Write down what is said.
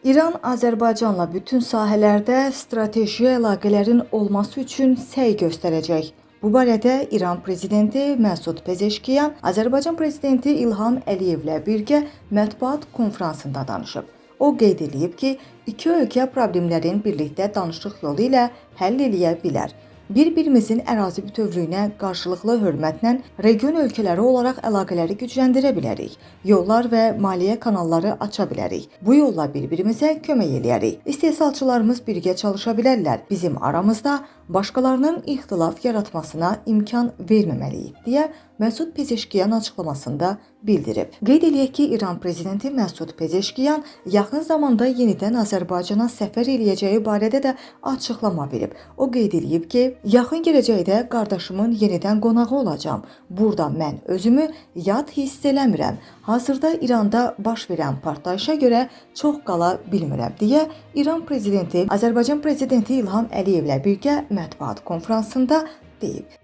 İran Azərbaycanla bütün sahələrdə strateji əlaqələrin olması üçün səy göstərəcək. Bu barədə İran prezidenti Məsud Pezeşkiyan Azərbaycan prezidenti İlham Əliyevlə birgə mətbuat konfransında danışıb. O qeyd edib ki, iki ölkə problemlərin birlikdə danışıq yolu ilə həll eləyə bilər. Bir-birimizin ərazi bütövlüyünə qarşılıqlı hörmətlə region ölkələri olaraq əlaqələri gücləndirə bilərik. Yollar və maliyyə kanalları aça bilərik. Bu yolla bir-birimizə kömək eləyərik. İstehsalçılarımız birgə çalışa bilərlər. Bizim aramızda başqalarının ixtilaf yaratmasına imkan verməməliyik, deyə Məsud Pezeşkiyan açıqlamasında bildirib. Qeyd eləyək ki, İran prezidenti Məsud Pezeşkiyan yaxın zamanda yenidən Azərbaycana səfər eləyəcəyi barədə də açıqlama verib. O qeyd eləyib ki, yaxın gələcəkdə qardaşımın yenidən qonağı olacağam. Burada mən özümü yad hiss eləmirəm. Hazırda İranda baş verən partlayışa görə çox qala bilmirəm, deyə İran prezidenti Azərbaycan prezidenti İlham Əliyevlə birgə mətbuat konfransında deyib.